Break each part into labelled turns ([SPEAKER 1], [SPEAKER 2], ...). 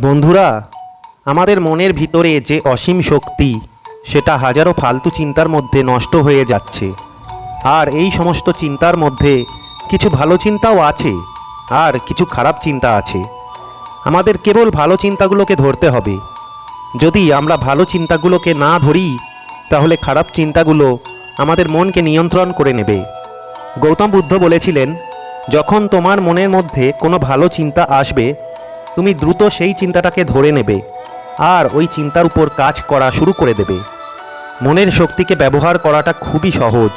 [SPEAKER 1] বন্ধুরা, আমাদের মনের ভিতরে যে অসীম শক্তি সেটা হাজারো ফালতু চিন্তার মধ্যে নষ্ট হয়ে যাচ্ছে। আর এই সমস্ত চিন্তার মধ্যে কিছু ভালো চিন্তাও আছে আর কিছু খারাপ চিন্তা আছে। আমাদের কেবল ভালো চিন্তাগুলোকে ধরতে হবে। যদি আমরা ভালো চিন্তাগুলোকে না ধরি তাহলে খারাপ চিন্তাগুলো আমাদের মনকে নিয়ন্ত্রণ করে নেবে। গৌতম বুদ্ধ বলেছিলেন, যখন তোমার মনের মধ্যে কোনো ভালো চিন্তা আসবে তুমি দ্রুত সেই চিন্তাটাকে ধরে নেবে আর ওই চিন্তার উপর কাজ করা শুরু করে দেবে। মনের শক্তিকে ব্যবহার করাটা খুবই সহজ।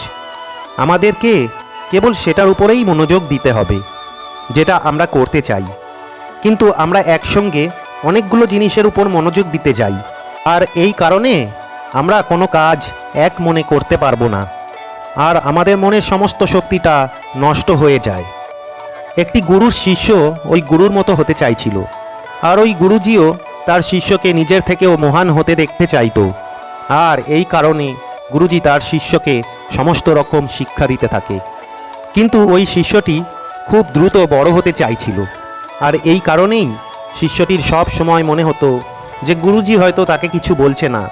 [SPEAKER 1] আমাদেরকে কেবল সেটার উপরেই মনোযোগ দিতে হবে যেটা আমরা করতে চাই। কিন্তু আমরা একসঙ্গে অনেকগুলো জিনিসের উপর মনোযোগ দিতে যাই, আর এই কারণে আমরা কোনো কাজ এক মনে করতে পারবো না, আর আমাদের মনের সমস্ত শক্তিটা নষ্ট হয়ে যায়। একটি গুরুর শিষ্য ওই গুরুর মতো হতে চাইছিল, আর ওই গুরুজিও তার শিষ্যকে নিজের থেকেও মহান হতে দেখতে চাইতো। আর এই কারণে গুরুজি তার শিষ্যকে সমস্ত রকম শিক্ষা দিতে থাকে। কিন্তু ওই শিষ্যটি খুব দ্রুত বড় হতে চাইছিল, আর এই কারণেই শিষ্যটির সব সময় মনে হতো যে গুরুজি হয়তো তাকে কিছু বলছে না,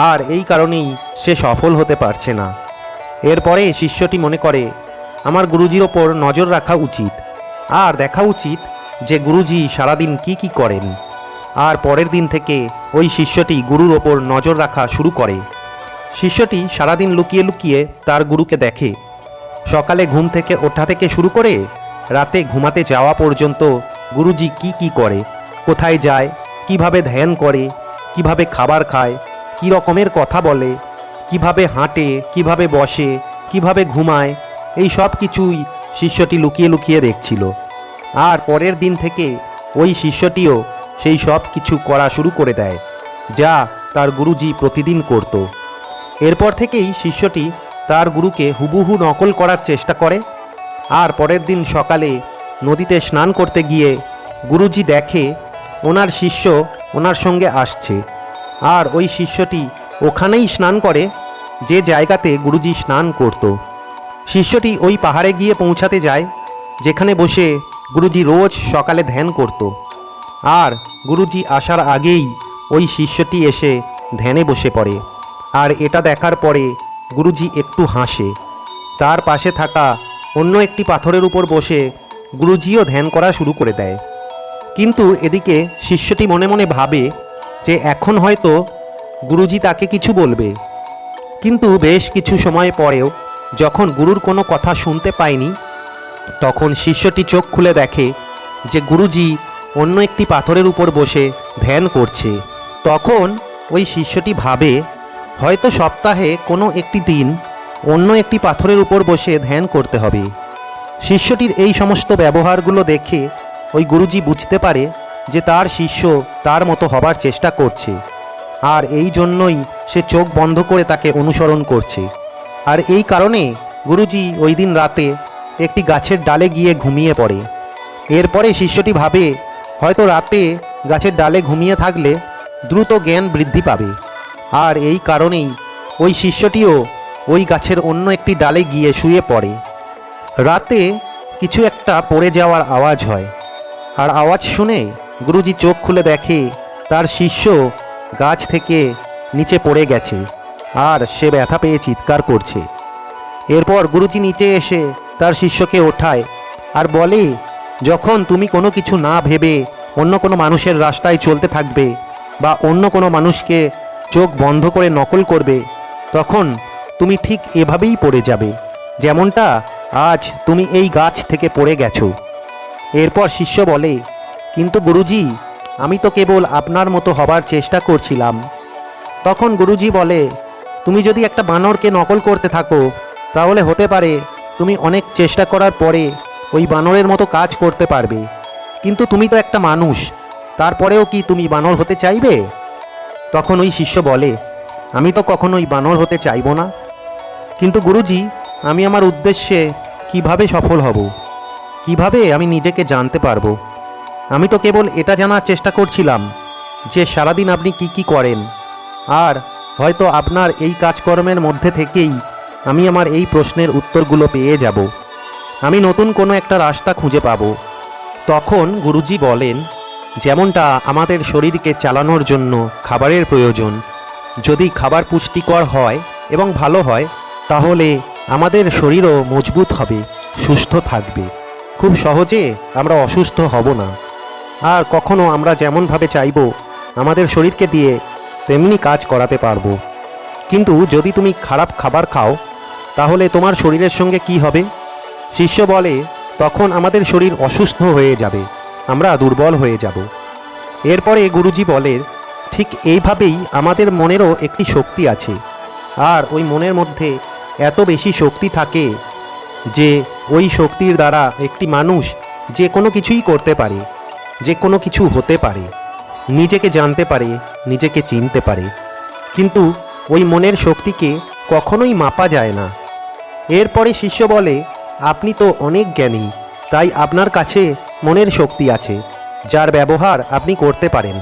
[SPEAKER 1] আর এই কারণেই সে সফল হতে পারছে না। এরপরে শিষ্যটি মনে করে, আমার গুরুজির ওপর নজর রাখা উচিত আর দেখা উচিত যে গুরুজি সারাদিন কি করেন। আর পরের দিন থেকে ওই শিষ্যটি গুরুর ওপর নজর রাখা শুরু করে। শিষ্যটি সারাদিন লুকিয়ে লুকিয়ে তার গুরুকে দেখে। সকালে ঘুম থেকে ওঠা থেকে শুরু করে রাতে ঘুমাতে যাওয়া পর্যন্ত গুরুজি কি করে, কোথায় যায়, কিভাবে ধ্যান করে, কিভাবে খাবার খায়, কী রকমের কথা বলে, কিভাবে হাঁটে, কিভাবে বসে, কিভাবে ঘুমায়, এই সব কিছুই শিষ্যটি লুকিয়ে লুকিয়ে দেখছিল। আর পরের দিন থেকে ওই শিষ্যটিও সেই সব কিছু করা শুরু করে দেয় যা তার গুরুজি প্রতিদিন করত। এরপর থেকেই শিষ্যটি তার গুরুকে হুবহু নকল করার চেষ্টা করে। আর পরের দিন সকালে নদীতে স্নান করতে গিয়ে গুরুজি দেখে ওনার শিষ্য ওনার সঙ্গে আসছে, আর ওই শিষ্যটি ওখানেই স্নান করে যে জায়গাতে গুরুজি স্নান করত। শিষ্যটি ওই পাহাড়ে গিয়ে পৌঁছাতে যায় যেখানে বসে গুরুজি রোজ সকালে ধ্যান করত। আর গুরুজি আসার আগেই ওই শিষ্যটি এসে ধ্যানে বসে পড়ে। আর এটা দেখার পরে গুরুজি একটু হাসে। তার পাশে থাকা অন্য একটি পাথরের উপর বসে গুরুজিও ধ্যান করা শুরু করে দেয়। কিন্তু এদিকে শিষ্যটি মনে মনে ভাবে যে এখন হয়তো গুরুজি তাকে কিছু বলবে। কিন্তু বেশ কিছু সময় পরেও যখন গুরুর কোনো কথা শুনতে পায়নি, তখন শিষ্যটি চোখ খুলে দেখে যে গুরুজি অন্য একটি পাথরের উপর বসে ধ্যান করছে। তখন ওই শিষ্যটি ভাবে হয়তো সপ্তাহে কোনো একটি দিন অন্য একটি পাথরের উপর বসে ধ্যান করতে হবে। শিষ্যটির এই সমস্ত ব্যবহারগুলো দেখে ওই গুরুজি বুঝতে পারে যে তার শিষ্য তার মতো হবার চেষ্টা করছে, আর এই জন্যই সে চোখ বন্ধ করে তাকে অনুসরণ করছে। আর এই কারণে গুরুজি ওই দিন রাতে একটি গাছের ডালে গিয়ে ঘুমিয়ে পড়ে। এরপরে শিষ্যটি ভাবে হয়তো রাতে গাছের ডালে ঘুমিয়ে থাকলে দ্রুত জ্ঞান বৃদ্ধি পাবে, আর এই কারণেই ওই শিষ্যটিও ওই গাছের অন্য একটি ডালে গিয়ে শুয়ে পড়ে। রাতে কিছু একটা পড়ে যাওয়ার আওয়াজ হয়, আর আওয়াজ শুনে গুরুজি চোখ খুলে দেখে তার শিষ্য গাছ থেকে নিচে পড়ে গেছে, আর সে ব্যথা পেয়ে চিৎকার করছে। এরপর গুরুজি নিচে এসে তার শিষ্যকে ওঠায় আর বলে, যখন তুমি কোনো কিছু না ভেবে অন্য কোনো মানুষের রাস্তায় চলতে থাকবে বা অন্য কোনো মানুষকে চোখ বন্ধ করে নকল করবে, তখন তুমি ঠিক এভাবেই পড়ে যাবে যেমনটা আজ তুমি এই গাছ থেকে পড়ে গেছো। এরপর শিষ্য বলে, কিন্তু গুরুজি, আমি তো কেবল আপনার মতো হবার চেষ্টা করছিলাম। তখন গুরুজি বলে, তুমি যদি একটা বানরকে নকল করতে থাকো তাহলে হতে পারে তুমি অনেক চেষ্টা করার পরে ওই বানরের মতো কাজ করতে পারবে, কিন্তু তুমি তো একটা মানুষ, তারপরেও কি তুমি বানর হতে চাইবে? তখন ওই শিষ্য বলে, আমি তো কখনোই বানর হতে চাইব না। কিন্তু গুরুজি, আমি আমার উদ্দেশ্যে কিভাবে সফল হব? কিভাবে আমি নিজেকে জানতে পারবো? আমি তো কেবল এটা জানার চেষ্টা করছিলাম যে সারাদিন আপনি কি করেন, আর হয়তো আপনার এই কাজকর্মের মধ্যে থেকেই আমি আমার এই প্রশ্নের উত্তরগুলো পেয়ে যাব। আমি নতুন কোনো একটা রাস্তা খুঁজে পাব। তখন গুরুজি বলেন, যেমনটা আমাদের শরীরকে চালানোর জন্য খাবারের প্রয়োজন, যদি খাবার পুষ্টিকর হয় এবং ভালো হয় তাহলে আমাদের শরীরও মজবুত হবে, সুস্থ থাকবে। খুব সহজে আমরা অসুস্থ হব না। আর কখনো আমরা যেমনভাবে চাইব আমাদের শরীরকে দিয়ে তেমনি কাজ করাতে পারবো। কিন্তু যদি তুমি খারাপ খাবার খাও তাহলে তোমার শরীরের সঙ্গে কি হবে? শিষ্য বলে, তখন আমাদের শরীর অসুস্থ হয়ে যাবে, আমরা দুর্বল হয়ে যাব। এরপরে গুরুজি বলে, ঠিক এইভাবেই আমাদের মনেরও একটি শক্তি আছে। আর ওই মনের মধ্যে এত বেশি শক্তি থাকে যে ওই শক্তির দ্বারা একটি মানুষ যে কোনো কিছুই করতে পারে, যে কোনো কিছু হতে পারে, নিজেকে জানতে পারে, নিজেকে চিনতে পারে। কিন্তু ওই মনের শক্তিকে কখনোই মাপা যায় না। এরপরে শিষ্য বলে, আপনি তো অনেক জ্ঞানী, তাই আপনার কাছে মনের শক্তি আছে, যার ব্যবহার আপনি করতে পারেন।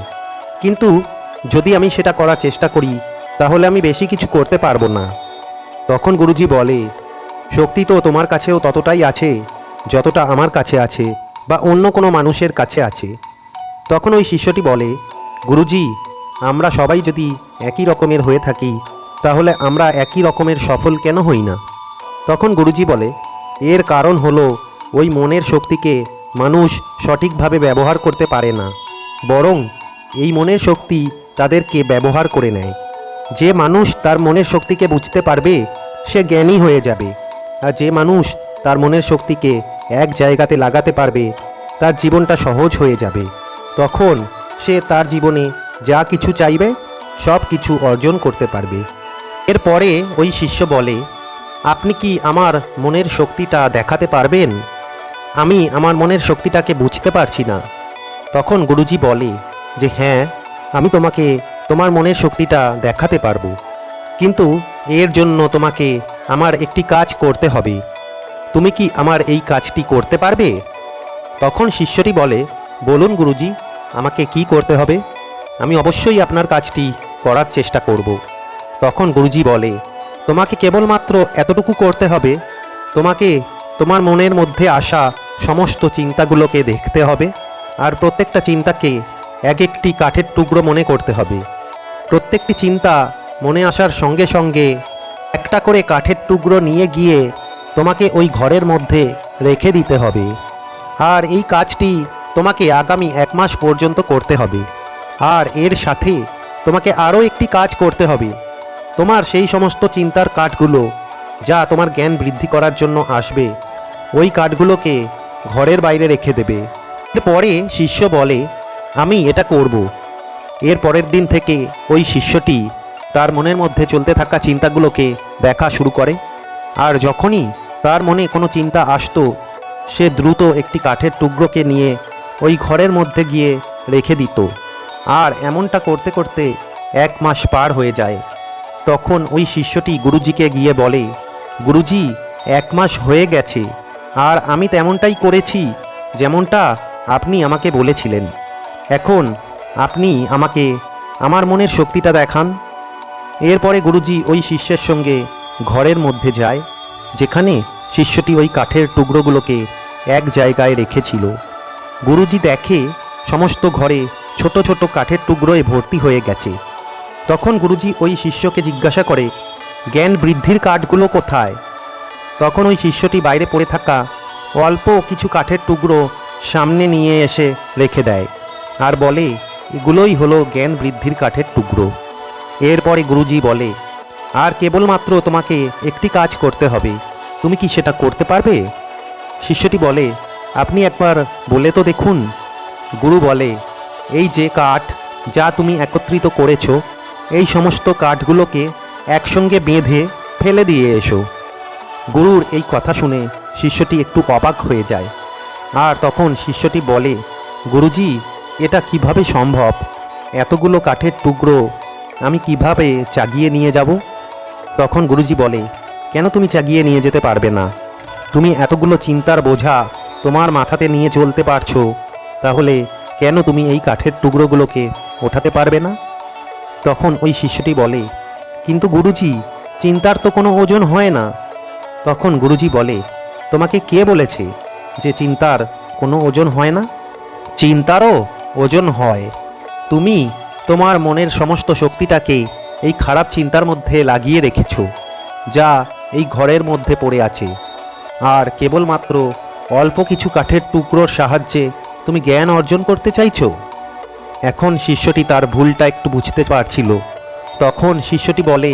[SPEAKER 1] কিন্তু যদি আমি সেটা করার চেষ্টা করি তাহলে আমি বেশি কিছু করতে পারবো না। তখন গুরুজি বলে, শক্তি তো তোমার কাছেও ততটাই আছে যতটা আমার কাছে আছে বা অন্য কোনো মানুষের কাছে আছে। তখন ওই শিষ্যটি বলে, গুরুজি, আমরা সবাই যদি একই রকমের হয়ে থাকি তাহলে আমরা একই রকমের সফল কেন হই না? তখন গুরুজি বলে, এর কারণ হলো ওই মনের শক্তিকে মানুষ সঠিকভাবে ব্যবহার করতে পারে না, বরং এই মনের শক্তি তাদেরকে ব্যবহার করে নেয়। যে মানুষ তার মনের শক্তিকে বুঝতে পারবে সে জ্ঞানী হয়ে যাবে, আর যে মানুষ তার মনের শক্তিকে এক জায়গাতে লাগাতে পারবে তার জীবনটা সহজ হয়ে যাবে। তখন সে তার জীবনে যা কিছু চাইবে সব কিছু অর্জন করতে পারবে। এরপরে ওই শিষ্য বলে, আপনি কি আমার মনের শক্তিটা দেখাতে পারবেন? আমি আমার মনের শক্তিটাকে বুঝতে পারছি না। তখন গুরুজি বলে যে, হ্যাঁ, আমি তোমাকে তোমার মনের শক্তিটা দেখাতে পারবো, কিন্তু এর জন্য তোমাকে আমার একটি কাজ করতে হবে। তুমি কি আমার এই কাজটি করতে পারবে? তখন শিষ্যটি বলে, বলুন গুরুজি, আমাকে কি করতে হবে? আমি অবশ্যই আপনার কাজটি করার চেষ্টা করব। তখন গুরুজি বলে, তোমাকে কেবলমাত্র এতটুকু করতে হবে, তোমাকে তোমার মনের মধ্যে আসা সমস্ত চিন্তাগুলোকে দেখতে হবে, আর প্রত্যেকটা চিন্তাকে এক একটি কাঠের টুকরো মনে করতে হবে। প্রত্যেকটি চিন্তা মনে আসার সঙ্গে সঙ্গে একটা করে কাঠের টুকরো নিয়ে গিয়ে তোমাকে ওই ঘরের মধ্যে রেখে দিতে হবে। আর এই কাজটি তোমাকে আগামী 1 মাস পর্যন্ত করতে হবে। আর এর সাথে তোমাকে আরও একটি কাজ করতে হবে, তোমার সেই সমস্ত চিন্তার কাঠগুলো যা তোমার জ্ঞান বৃদ্ধি করার জন্য আসবে, ওই কাঠগুলোকে ঘরের বাইরে রেখে দেবে। এরপরে শিষ্য বলে, আমি এটা করব। এর পরের দিন থেকে ওই শিষ্যটি তার মনের মধ্যে চলতে থাকা চিন্তাগুলোকে দেখা শুরু করে। আর যখনই তার মনে কোনো চিন্তা আসতো সে দ্রুত একটি কাঠের টুকরোকে নিয়ে ওই ঘরের মধ্যে গিয়ে রেখে দিত। আর এমনটা করতে করতে 1 মাস পার হয়ে যায়। তখন ওই শিষ্যটি গুরুজিকে গিয়ে বলে, গুরুজি, 1 মাস হয়ে গেছে আর আমি তেমনটাই করেছি যেমনটা আপনি আমাকে বলেছিলেন। এখন আপনি আমাকে আমার মনের শক্তিটা দেখান। এরপরে গুরুজি ওই শিষ্যের সঙ্গে ঘরের মধ্যে যায় যেখানে শিষ্যটি ওই কাঠের টুকরোগুলোকে এক জায়গায় রেখেছিল। গুরুজি দেখে সমস্ত ঘরে ছোট ছোট কাঠের টুকরোয় ভর্তি হয়ে গেছে। তখন গুরুজি ওই শিষ্যকে জিজ্ঞাসা করে, জ্ঞান বৃদ্ধির কাঠগুলো কোথায়? তখন ওই শিষ্যটি বাইরে পড়ে থাকা অল্প কিছু কাঠের টুকরো সামনে নিয়ে এসে রেখে দেয় আর বলে, এগুলোই হলো জ্ঞান বৃদ্ধির কাঠের টুকরো। এরপরে গুরুজি বলে, আর কেবলমাত্র তোমাকে একটি কাজ করতে হবে, তুমি কি সেটা করতে পারবে? শিষ্যটি বলে, আপনি একবার বলে তো দেখুন। গুরু বলে, এই যে কাঠ যা তুমি একত্রিত করেছো, এই সমস্ত কাঠগুলোকে একসঙ্গে বেঁধে ফেলে দিয়ে এসো। গুরুর এই কথা শুনে শিষ্যটি একটু অবাক হয়ে যায়। আর তখন শিষ্যটি বলে, গুরুজি, এটা কিভাবে সম্ভব? এতগুলো কাঠের টুকরো আমি কিভাবে চাগিয়ে নিয়ে যাব? তখন গুরুজি বলে, কেন তুমি চাগিয়ে নিয়ে যেতে পারবে না? তুমি এতগুলো চিন্তার বোঝা তোমার মাথাতে নিয়ে চলতে পারছো, তাহলে কেন তুমি এই কাঠের টুকরোগুলোকে ওঠাতে পারবে না? তখন ওই শিষ্যটি বলে, কিন্তু গুরুজি, চিন্তার তো কোনো ওজন হয় না। তখন গুরুজি বলে, তোমাকে কে বলেছে যে চিন্তার কোনো ওজন হয় না? চিন্তারও ওজন হয়। তুমি তোমার মনের সমস্ত শক্তিটাকে এই খারাপ চিন্তার মধ্যে লাগিয়ে রেখেছো, যা এই ঘরের মধ্যে পড়ে আছে। আর কেবলমাত্র অল্প কিছু কাঠের টুকরোর সাহায্যে তুমি জ্ঞান অর্জন করতে চাইছো। এখন শিষ্যটি তার ভুলটা একটু বুঝতে পারছিল। তখন শিষ্যটি বলে,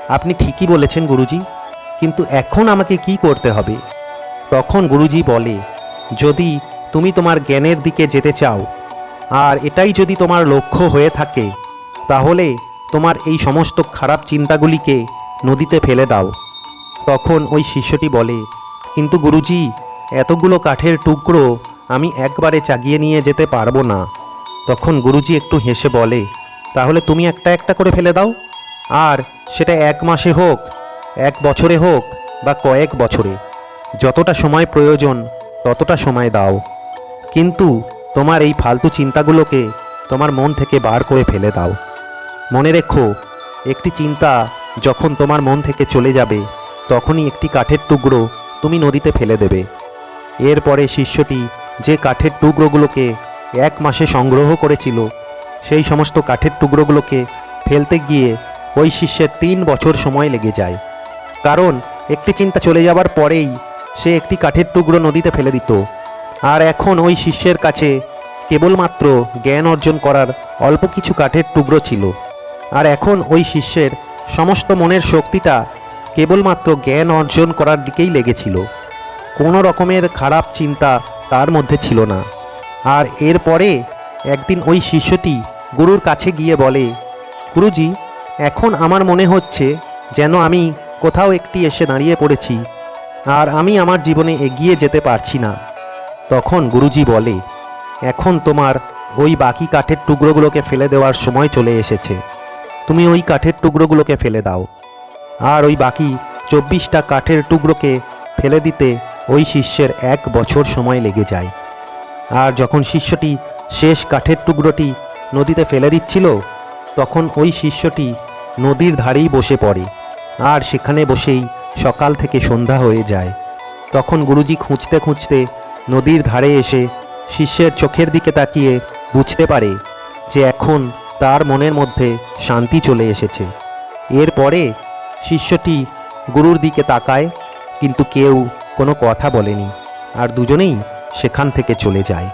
[SPEAKER 1] আপনি ঠিকই বলেছেন গুরুজি, কিন্তু এখন আমাকে কি করতে হবে? তখন গুরুজি বলে, যদি তুমি তোমার জ্ঞানের দিকে যেতে চাও আর এটাই যদি তোমার লক্ষ্য হয়ে থাকে, তাহলে তোমার এই সমস্ত খারাপ চিন্তাগুলিকে নদীতে ফেলে দাও। তখন ওই শিষ্যটি বলে, কিন্তু গুরুজি, এতগুলো কাঠের টুকরো আমি একবারে চাগিয়ে নিয়ে যেতে পারবো না। তখন গুরুজি একটু হেসে বলে, তাহলে তুমি একটা একটা করে ফেলে দাও, আর সেটা 1 মাসে হোক, 1 বছরে হোক বা কয়েক বছরে, যতটা সময় প্রয়োজন ততটা সময় দাও। কিন্তু তোমার এই ফালতু চিন্তাগুলোকে তোমার মন থেকে বার করে ফেলে দাও। মনে রেখো, একটি চিন্তা যখন তোমার মন থেকে চলে যাবে, তখনই একটি কাঠের টুকরো তুমি নদীতে ফেলে দেবে। এরপরে শিষ্যটি যে কাঠের টুকরোগুলোকে 1 মাসে সংগ্রহ করেছিল, সেই সমস্ত কাঠের টুকরোগুলোকে ফেলতে গিয়ে ওই শিষ্যের 3 বছর সময় লেগে যায়। কারণ একটি চিন্তা চলে যাবার পরেই সে একটি কাঠের টুকরো নদীতে ফেলে দিত। আর এখন ওই শিষ্যের কাছে কেবলমাত্র জ্ঞান অর্জন করার অল্প কিছু কাঠের টুকরো ছিল। আর এখন ওই শিষ্যের সমস্ত মনের শক্তিটা কেবলমাত্র জ্ঞান অর্জন করার দিকেই লেগেছিল। কোনো রকমের খারাপ চিন্তা তার মধ্যে ছিল না। আর এরপরে একদিন ওই শিষ্যটি গুরুর কাছে গিয়ে বলে, গুরুজি, এখন আমার মনে হচ্ছে যেন আমি কোথাও একটি এসে দাঁড়িয়ে পড়েছি, আর আমি আমার জীবনে এগিয়ে যেতে পারছি না। তখন গুরুজি বলে, এখন তোমার ওই বাকি কাঠের টুকরোগুলোকে ফেলে দেওয়ার সময় চলে এসেছে। তুমি ওই কাঠের টুকরোগুলোকে ফেলে দাও। আর ওই বাকি 24টা কাঠের টুকরোকে ফেলে দিতে ওই শিষ্যের 1 বছর সময় লেগে যায়। আর যখন শিষ্যটি শেষ কাঠের টুকরোটি নদীতে ফেলে দিচ্ছিল, তখন ওই শিষ্যটি নদীর ধারেই বসে পড়ে। আর সেখানে বসেই সকাল থেকে সন্ধ্যা হয়ে যায়। তখন গুরুজি খুঁজতে খুঁজতে নদীর ধারে এসে শিষ্যের চোখের দিকে তাকিয়ে বুঝতে পারে যে এখন তার মনের মধ্যে শান্তি চলে এসেছে। এরপরে শিষ্যটি গুরুর দিকে তাকায়, কিন্তু কেউ কোনো কথা বলেনি, আর দুজনেই সেখান থেকে চলে যায়।